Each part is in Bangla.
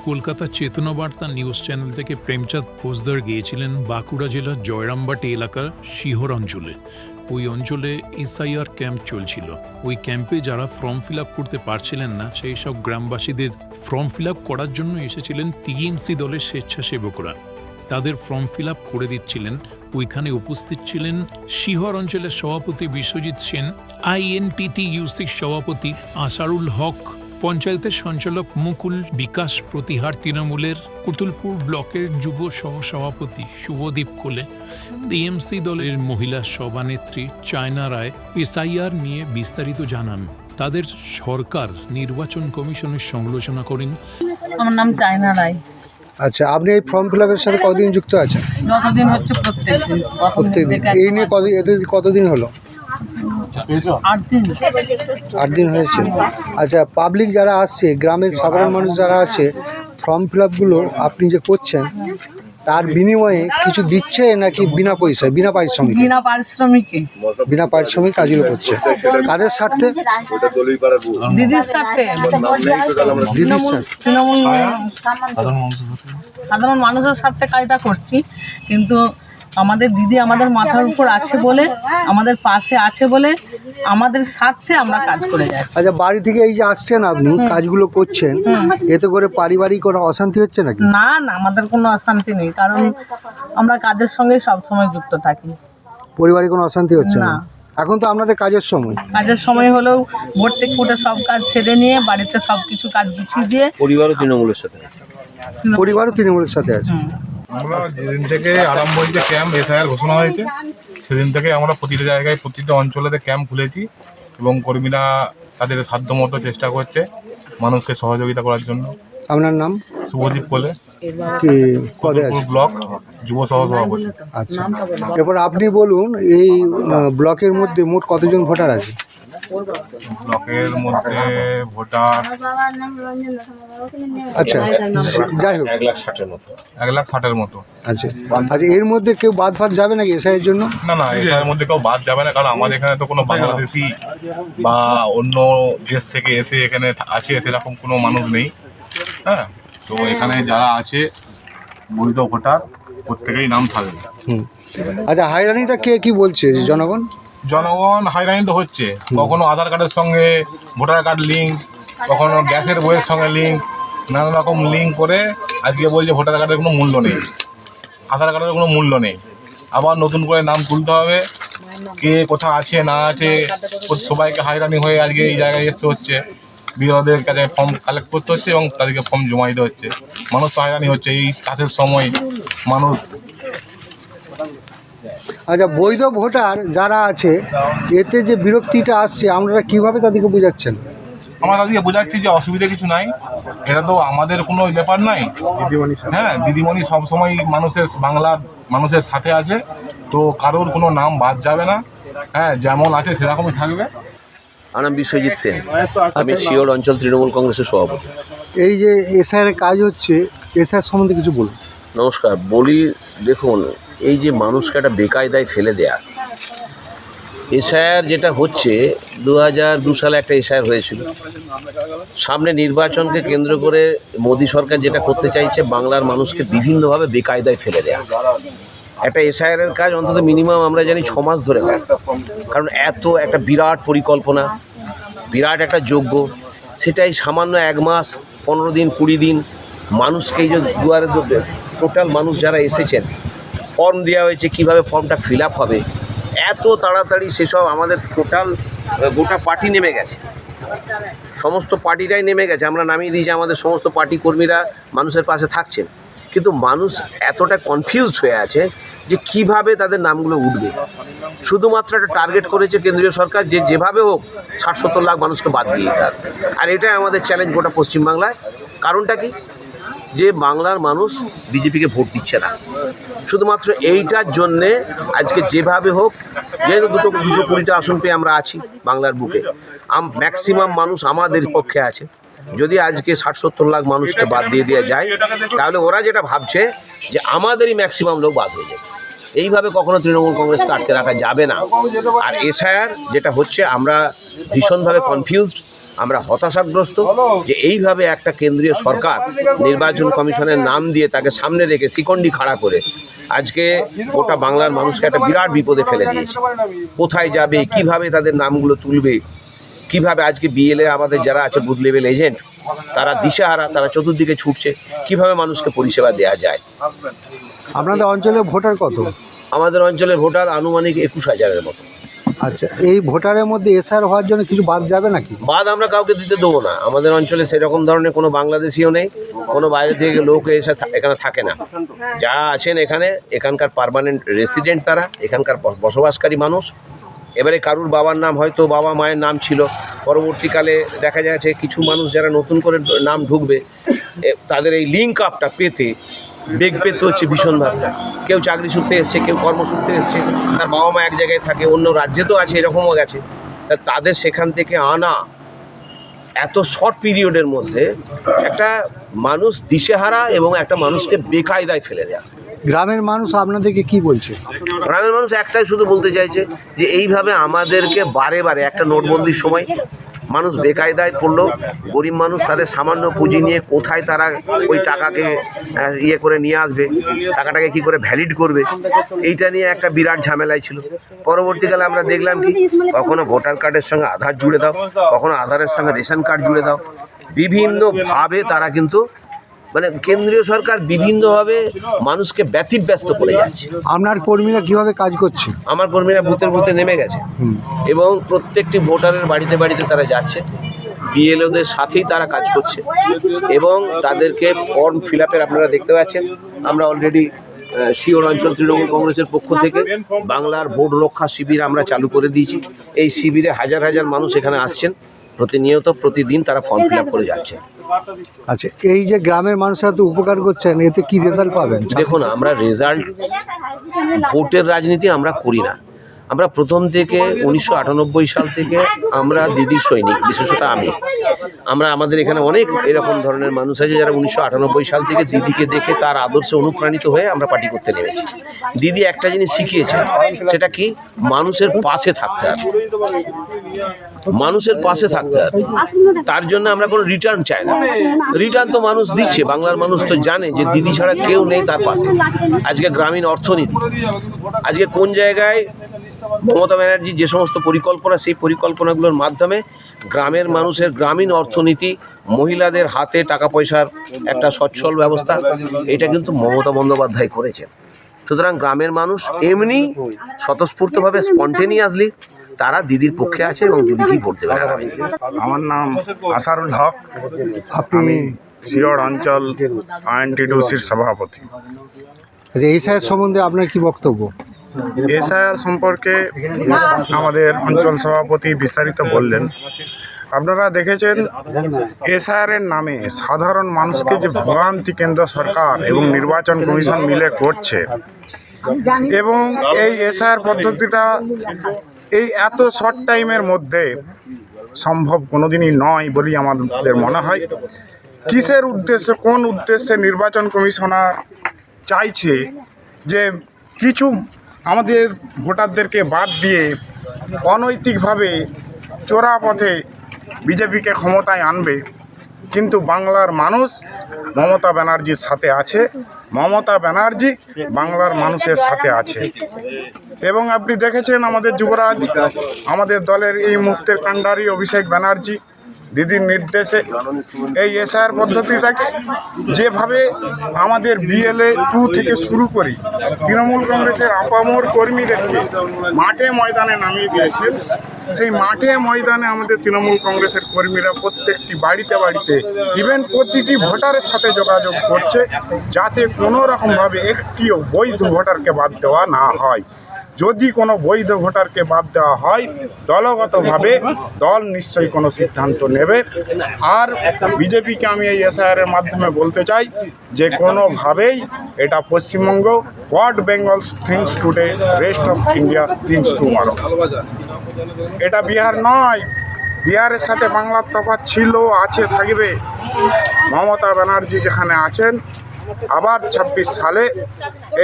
কলকাতা চেতনা বার্তা নিউজ চ্যানেল থেকে প্রেমচাঁদ ফৌজদার গিয়েছিলেন বাঁকুড়া জেলার জয়রামবাটি এলাকার শিহর অঞ্চলে। ওই অঞ্চলে এসআইআর ক্যাম্প চলছিল। ওই ক্যাম্পে যারা ফর্ম ফিল আপ করতে পারছিলেন না, সেই সব গ্রামবাসীদের ফর্ম ফিল আপ করার জন্য এসেছিলেন টিএমসি দলের স্বেচ্ছাসেবকরা। তাদের ফর্ম ফিল আপ করে দিচ্ছিলেন। ওইখানে উপস্থিত ছিলেন শিহর অঞ্চলের সভাপতি বিশ্বজিৎ সেন, INTTUC সভাপতি আসারুল হক, পঞ্চায়েতের সঞ্চালক মুকুল, বিকাশ প্রতিহার তৃণমূলের কুতুলপুর ব্লকের যুব সহসভাপতি শুভদীপ কোলে, টিএমসি দলের মহিলা সভানেত্রী চায়না রায় এসআইআর নিয়ে বিস্তারিত জানান। তাদের সরকার নির্বাচন কমিশনের সমালোচনা করেন। আমার নাম চায়না রায়। আচ্ছা, আপনি এই ফর্ম ফিল আপের সাথে কতদিন যুক্ত আছেন? যতদিন হচ্ছে প্রত্যেকদিন। প্রত্যেকদিন। এই নিয়ে কতদিন হলো? 8 দিন। 8 দিন হয়েছে। আচ্ছা, পাবলিক যারা আসছে, গ্রামের সাধারণ মানুষ যারা আছে, ফর্ম ফিল আপগুলো আপনি যে করছেন তার বিনিময়ে কিছু দিচ্ছে নাকি বিনা পয়সায়, বিনা পারিশ্রমিক? বিনা পারিশ্রমিক কাজগুলো করছে। কাদের স্বার্থে? দিদির স্বার্থে। দিদির স্বার্থে। তৃণমূল সাধারণ মানুষের স্বার্থে কাজটা করছি, কিন্তু আমাদের দিদি আমাদের মাথার উপর আছে বলে, আমাদের পাশে আছে বলে, আমাদের স্বার্থে আমরা কাজ করে যাচ্ছি। আচ্ছা, বাড়ি থেকে এই যে আসছেন আপনি কাজগুলো করছেন, এতে করে পারিবারিক কোনো অশান্তি হচ্ছে নাকি? না না, আমাদের কোনো অশান্তি নেই, কারণ আমরা কাজের সঙ্গে সবসময় যুক্ত থাকি। পরিবারে কোনো অশান্তি হচ্ছে না? না। এখন তো আপনাদের কাজের সময়। কাজের সময় হলেও ভোর থেকে উঠে সব কাজ সেরে নিয়ে বাড়িতে সব কিছু কাজ গুছিয়ে দিয়ে পরিবারও তৃণমূলের সাথে আছে। আমরা যেদিন থেকে আরম্ভ হয়েছে ক্যাম্প, এসআইআর ঘোষণা হয়েছে, সেদিন থেকে আমরা প্রতিটা জায়গায়, প্রতিটা অঞ্চলেতে ক্যাম্প খুলেছি এবং কর্মীরা তাদের সাধ্যমতো চেষ্টা করছে মানুষকে সহযোগিতা করার জন্য। আপনার নাম? শুভদীপ কোলে, কি পদে আছে? ব্লক যুব সহসভাপতি। আচ্ছা, এরপর আপনি বলুন, এই ব্লকের মধ্যে মোট কতজন ভোটার আছে? ব্লকের মধ্যে ভোটার আচ্ছা, যাই হোক 1,60,000 মতো। আচ্ছা, এর মধ্যে কেউ বাদ যাবে নাকি এসআইয়ের জন্য? না, এর মধ্যে কেউ বাদ যাবে না, কারণ আমাদের এখানে তো কোনো বাংলাদেশি বা অন্য দেশ থেকে এসে এখানে আছে সেরকম কোনো মানুষ নেই। হ্যাঁ, তো এখানে যারা আছে বৈধ ভোটার, প্রত্যেকেই নাম থাকবে। আচ্ছা, হাইরানিটা কে কি বলছে জনগণ? জনগণ হাইরানি তো হচ্ছে, কখনো আধার কার্ডের সঙ্গে ভোটার কার্ড লিঙ্ক, কখনো গ্যাসের বইয়ের সঙ্গে লিঙ্ক, নানা রকম লিঙ্ক করে আজকে বলছে ভোটার কার্ডের কোনো মূল্য নেই, আধার কার্ডের কোনো মূল্য নেই। আবার নতুন করে নাম তুলতে হবে, কে কোথাও আছে না আছে, সবাইকে হাইরানি হয়ে আজকে এই জায়গায় আসতে হচ্ছে, বিরোধীদের কাছে ফর্ম কালেক্ট করতে হচ্ছে এবং তাদেরকে ফর্ম জমা দিতে হচ্ছে। মানুষ তো হাইরানি হচ্ছে এই চাষের সময় মানুষ। আচ্ছা, বৈধ ভোটার যারা আছে এতে যে বিরক্তিটা আসছে, আপনারা কিভাবে তাদেরকে বোঝাচ্ছেন? আমরা তাদেরকে বোঝাচ্ছি যে অসুবিধা কিছু নাই, এটা তো আমাদের কোনো ব্যাপার নাই। হ্যাঁ, দিদিমণি সবসময় বাংলার মানুষের সাথে আছে, তো কারোর কোনো নাম বাদ যাবে না। হ্যাঁ, যেমন আছে সেরকমই থাকবে। আমার নাম বিশ্বজিৎ সেন, আমি শিওর অঞ্চল তৃণমূল কংগ্রেসের সভাপতি। এই যে এসআইয়ের কাজ হচ্ছে, এসআইয়ের সম্বন্ধে কিছু বলুন। নমস্কার, বলি দেখুন, এই যে মানুষকে একটা বেকায়দায় ফেলে দেয়া, এসআইআর যেটা হচ্ছে 2002 সালে একটা এসআইআর হয়েছিল। সামনে নির্বাচনকে কেন্দ্র করে মোদী সরকার যেটা করতে চাইছে, বাংলার মানুষকে বিভিন্নভাবে বেকায়দায় ফেলে দেয়া। একটা এসআইআরের কাজ অন্তত মিনিমাম আমরা জানি 6 মাস ধরে হয়, কারণ এত একটা বিরাট পরিকল্পনা, বিরাট একটা যোগ্য, সেটাই সামান্য 1 মাস 15 দিন 20 দিন মানুষকে, এই যে দুয়ারে টোটাল মানুষ যারা এসেছেন, ফর্ম দেওয়া হয়েছে, কীভাবে ফর্মটা ফিল আপ হবে, এত তাড়াতাড়ি সেসব আমাদের টোটাল গোটা পার্টি নেমে গেছে, সমস্ত পার্টিটাই নেমে গেছে। আমরা নামিয়ে দিয়েছি, আমাদের সমস্ত পার্টি কর্মীরা মানুষের পাশে থাকছেন, কিন্তু মানুষ এতটা কনফিউজড হয়ে আছে যে কিভাবে তাদের নামগুলো উঠবে। শুধুমাত্র একটা টার্গেট করেছে কেন্দ্রীয় সরকার যে যেভাবে হোক 60-70 লাখ মানুষকে বাদ দিয়ে দিতে হবে, আর এটাই আমাদের চ্যালেঞ্জ গোটা পশ্চিমবাংলায়। কারণটা কি? যে বাংলার মানুষ বিজেপিকে ভোট দিচ্ছে না। শুধুমাত্র এইটার জন্যে আজকে যেভাবে হোক, যেহেতু 220টা আসন পেয়ে আমরা আছি বাংলার বুকে, ম্যাক্সিমাম মানুষ আমাদের পক্ষে আছে। যদি আজকে 60-70 লাখ মানুষকে বাদ দিয়ে দেওয়া যায়, তাহলে ওরা যেটা ভাবছে যে আমাদেরই ম্যাক্সিমাম লোক বাদ হয়ে যাবে। এইভাবে কখনো তৃণমূল কংগ্রেসকে আটকে রাখা যাবে না। আর এসআইআর যেটা হচ্ছে, আমরা ভীষণভাবে কনফিউজড, আমরা হতাশাগ্রস্ত যে এইভাবে একটা কেন্দ্রীয় সরকার নির্বাচন কমিশনের নাম দিয়ে তাকে সামনে রেখে শিকন্ডি খাড়া করে আজকে গোটা বাংলার মানুষকে একটা বিরাট বিপদে ফেলে দিয়েছে। কোথায় যাবে, কিভাবে তাদের নামগুলো তুলবে, কিভাবে আজকে বিএলএ আমাদের যারা আছে বুথ লেভেল এজেন্ট তারা দিশেহারা, তারা চতুর্দিকে ছুটছে, কিভাবে মানুষকে পরিষেবা দেওয়া যায়। আপনাদের অঞ্চলে ভোটার কত? আমাদের অঞ্চলের ভোটার আনুমানিক 21,000-এর মতো। আচ্ছা, এই ভোটারের মধ্যে এসআর হওয়ার জন্য কিছু বাদ যাবে নাকি? বাদ আমরা কাউকে দিতে দেবো না। আমাদের অঞ্চলে সেরকম ধরনের কোনো বাংলাদেশিও নেই, কোনো বাইরে থেকে লোক এসে এখানে থাকে না। যারা আছেন এখানকার পার্মানেন্ট রেসিডেন্ট, তারা এখানকার বসবাসকারী মানুষ। এবারে কারুর বাবার নাম হয়তো বাবা মায়ের নাম ছিল, পরবর্তীকালে দেখা যাচ্ছে কিছু মানুষ যারা নতুন করে নাম ঢুকবে তাদের এই লিঙ্ক আপটা পেতে বেগ পেতে হচ্ছে ভীষণভাবে। কেউ চাকরি সূত্রে এসছে, কেউ কর্মসূত্রে এসছে, তার বাবা মা এক জায়গায় থাকে, অন্য রাজ্যে তো আছে, এরকমও গেছে। তা তাদের সেখান থেকে আনা এত শর্ট পিরিয়ডের মধ্যে একটা মানুষ দিশেহারা এবং একটা মানুষকে বেকায়দায় ফেলে দেয়া। গ্রামের মানুষ আপনাদেরকে কি বলছে? গ্রামের মানুষ একটাই শুধু বলতে চাইছে যে এইভাবে আমাদেরকে বারে বারে একটা নোটবন্দির সময় মানুষ বেকায়দায় পড়লো, গরিব মানুষ তাদের সামান্য পুঁজি নিয়ে কোথায় তারা ওই টাকাকে ইয়ে করে নিয়ে আসবে, টাকাটাকে কি করে ভ্যালিড করবে, এইটা নিয়ে একটা বিরাট ঝামেলাই ছিল। পরবর্তীকালে আমরা দেখলাম কি কখনো ভোটার কার্ডের সঙ্গে আধার জুড়ে দাও, কখনো আধারের সঙ্গে রেশন কার্ড জুড়ে দাও, বিভিন্নভাবে তারা কিন্তু মানে কেন্দ্রীয় সরকার বিভিন্নভাবে মানুষকে ব্যতিব্যস্ত করে যাচ্ছে। আপনার কর্মীরা কিভাবে কাজ করছে? আমার কর্মীরা বুথে নেমে গেছে এবং প্রত্যেকটি ভোটারের বাড়িতে বাড়িতে তারা যাচ্ছে, বিএলওদের সাথেই তারা কাজ করছে এবং তাদেরকে ফর্ম ফিল আপের আপনারা দেখতে পাচ্ছেন। আমরা অলরেডি শিওর অঞ্চল তৃণমূল কংগ্রেসের পক্ষ থেকে বাংলার ভোট রক্ষা শিবির আমরা চালু করে দিয়েছি। এই শিবিরে হাজার হাজার মানুষ এখানে আসছেন প্রতিনিয়ত, প্রতিদিন তারা ফর্ম ফিল আপ করে যাচ্ছে। আচ্ছা, এই যে গ্রামের মানুষরা তো উপকার করছেন, এতে কি রেজাল্ট পাবেন? দেখুন, আমরা রেজাল্ট, ভোটের রাজনীতি আমরা করি না। আমরা প্রথম থেকে 1998 সাল থেকে আমরা দিদির সৈনিক, বিশেষত আমরা আমাদের এখানে অনেক এরকম ধরনের মানুষ আছে যারা 1998 সাল থেকে দিদিকে দেখে তার আদর্শে অনুপ্রাণিত হয়ে আমরা পার্টি করতে নেমেছি। দিদি একটা জিনিস শিখিয়েছেন, সেটা কি মানুষের পাশে থাকতে হবে, মানুষের পাশে থাকতে হবে। তার জন্য আমরা কোনো রিটার্ন চাই না। রিটার্ন তো মানুষ দিচ্ছে, বাংলার মানুষ তো জানে যে দিদি ছাড়া কেউ নেই তার পাশে। আজকে গ্রামীণ অর্থনীতি, আজকে কোন জায়গায় মমতা ব্যানার্জির যে সমস্ত পরিকল্পনা, সেই পরিকল্পনাগুলোর মাধ্যমে গ্রামের মানুষের গ্রামীণ অর্থনীতি, মহিলাদের হাতে টাকা পয়সার একটা সচ্ছল ব্যবস্থা, এটা কিন্তু মমতা বন্দ্যোপাধ্যায় করেছেন। সুতরাং গ্রামের মানুষ এমনি স্বতঃস্ফূর্তভাবে স্পন্টেনিয়াসলি তারা দিদির পক্ষে আছে এবং দিদিকেই ভোট দেবেন আগামী দিনে। আমার নাম আসারুল হক, আপনি শিওর অঞ্চল আইএনটিটিউসির সভাপতি। এই সাহেব সম্বন্ধে আপনার কি বক্তব্য? এসআইআর সম্পর্কে আমাদের অঞ্চল সভাপতি বিস্তারিত বললেন। আপনারা দেখেছেন এসআইআরের নামে সাধারণ মানুষকে যে ভোগান্তি কেন্দ্র সরকার এবং নির্বাচন কমিশন মিলে করছে, এবং এই এসআইআর পদ্ধতিটা এই এত শর্ট টাইমের মধ্যে সম্ভব কোনোদিনই নয় বলেই আমাদের মনে হয়। কিসের উদ্দেশ্যে, কোন উদ্দেশ্যে নির্বাচন কমিশনার চাইছে যে কিছু আমাদের ভোটারদেরকে বাদ দিয়ে অনৈতিকভাবে চোরা পথে বিজেপিকে ক্ষমতায় আনবে, কিন্তু বাংলার মানুষ মমতা ব্যানার্জির সাথে আছে, মমতা ব্যানার্জি বাংলার মানুষের সাথে আছে। এবং আপনি দেখেছেন আমাদের যুবরাজ, আমাদের দলের এই মুহূর্তের কাণ্ডারি অভিষেক ব্যানার্জি দিদির নির্দেশে এই এসআইআর পদ্ধতিটাকে যেভাবে আমাদের বিএলএ 2 থেকে শুরু করি তৃণমূল কংগ্রেসের আপামর কর্মীদেরকে মাঠে ময়দানে নামিয়ে দিয়েছেন, সেই মাঠে ময়দানে আমাদের তৃণমূল কংগ্রেসের কর্মীরা প্রত্যেকটি বাড়িতে বাড়িতে ইভেন প্রতিটি ভোটারের সাথে যোগাযোগ করছে যাতে কোনো রকমভাবে একটিও বৈধ ভোটারকে বাদ দেওয়া না হয়। যদি কোনো বৈধ ভোটারকে বাদ দেওয়া হয়, দলগতভাবে দল নিশ্চয়ই কোনো সিদ্ধান্ত নেবে। আর বিজেপিকে আমি এই এসআইআরের মাধ্যমে বলতে চাই যে কোনোভাবেই এটা Paschimbanga, what Bengal things today, rest of India things tomorrow. এটা বিহার নয়, বিহারের সাথে বাংলার তফাৎ ছিল, আছে, থাকবে। মমতা ব্যানার্জি যেখানে আছেন, আবার 26 সালে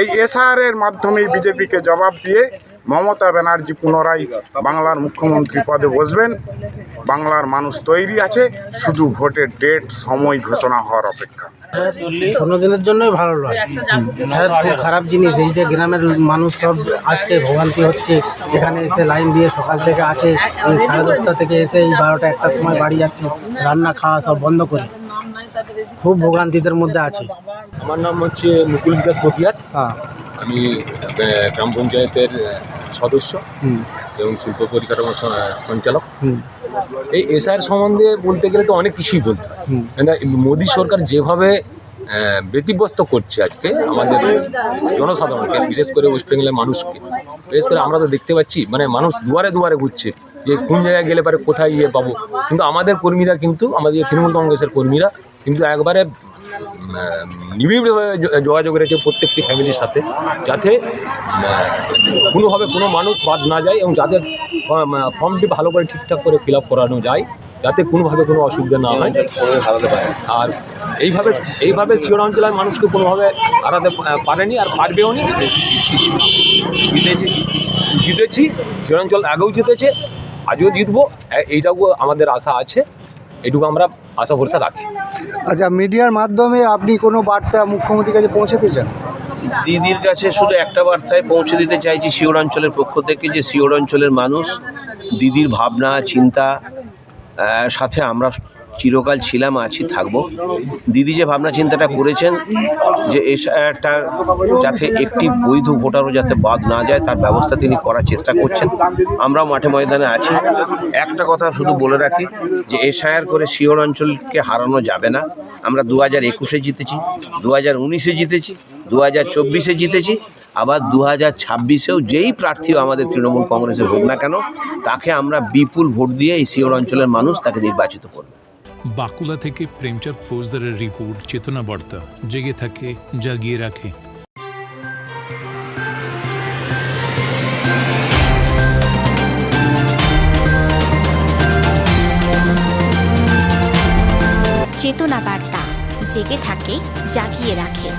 এই এসআইআরের মাধ্যমেই বিজেপিকে জবাব দিয়ে মমতা ব্যানার্জি পুনরায় বাংলার মুখ্যমন্ত্রী পদে বসবেন। বাংলার মানুষ তৈরি আছে, শুধু ভোটের ডেট সময় ঘোষণা হওয়ার অপেক্ষা। কোনোদিনের জন্যই ভালো নয় স্যার, খুব খারাপ জিনিস। এই যে গ্রামের মানুষ সব আসছে, ভোগান্তি হচ্ছে, এখানে এসে লাইন দিয়ে সকাল থেকে আছে, এই 10:30 থেকে এসে এই 12টা 1টার সময় বাড়ি যাচ্ছে, রান্না খাওয়া সব বন্ধ করে খুব ভোগান্তিদের মধ্যে আছে। আমার নাম হচ্ছে মুকুল বিকাশ পতিয়ার। হ্যাঁ। আমি গ্রাম পঞ্চায়েতের সদস্য এবং শিল্প পরিকাঠামো সঞ্চালক। এই এসআইআর সম্বন্ধে বলতে গেলে তো অনেক কিছুই বলতে হয়। কেন মোদী সরকার যেভাবে ব্যতিব্যস্ত করছে আজকে আমাদের জনসাধারণকে, বিশেষ করে ওয়েস্ট বেঙ্গলের মানুষকে, বিশেষ করে আমরা তো দেখতে পাচ্ছি মানে মানুষ দুয়ারে দুয়ারে ঘুরছে যে কোন জায়গায় গেলে পারে কোথায় ইয়ে পাবো, কিন্তু আমাদের কর্মীরা কিন্তু আমাদের তৃণমূল কংগ্রেসের কর্মীরা কিন্তু একবারে নিবিড়ভাবে যোগাযোগ রয়েছে প্রত্যেকটি ফ্যামিলির সাথে, যাতে কোনোভাবে কোনো মানুষ বাদ না যায় এবং যাদের ফর্মটি ভালো করে ঠিকঠাক করে ফিল আপ করানো যায়, যাতে কোনোভাবে কোনো অসুবিধা না হয়। আর এইভাবে শিওর অঞ্চলের মানুষকে কোনোভাবে হারাতে পারেনি আর পারবেও নি। জিতেছি, শিওর অঞ্চল আগেও জিতেছে, আজও জিতবো, এইটাও আমাদের আশা আছে, এইটুকু আমরা আশা ভরসা রাখি। আচ্ছা, মিডিয়ার মাধ্যমে আপনি কোনো বার্তা মুখ্যমন্ত্রীর কাছে পৌঁছাতে চান? দিদির কাছে শুধু একটা বার্তায় পৌঁছে দিতে চাইছি শিওর অঞ্চলের পক্ষ থেকে, যে শিওর অঞ্চলের মানুষ দিদির ভাবনা চিন্তা সাথে আমরা চিরকাল ছিলাম, আছি, থাকবো। দিদি যে ভাবনা চিন্তাটা করেছেন যে এসআইআরটার যাতে একটি বৈধ ভোটারও যাতে বাদ না যায় তার ব্যবস্থা তিনি করার চেষ্টা করছেন। আমরাও মাঠে ময়দানে আছি। একটা কথা শুধু বলে রাখি যে এসআইআর করে শিওর অঞ্চলকে হারানো যাবে না। আমরা 2021-এ জিতেছি, 2019-এ জিতেছি, 2024-এ জিতেছি, আবার 2026-এও যেই প্রার্থীও আমাদের তৃণমূল কংগ্রেসের হোক না কেন, তাকে আমরা বিপুল ভোট দিয়ে এই শিওর অঞ্চলের মানুষ তাকে নির্বাচিত করবে। বাঁকুড়া থেকে প্রেমচাঁদ ফৌজদারের রিপোর্ট, চেতনা বার্তা, জেগে থাকে, জাগিয়ে রাখে। চেতনা বার্তা, জেগে থাকে, জাগিয়ে রাখে।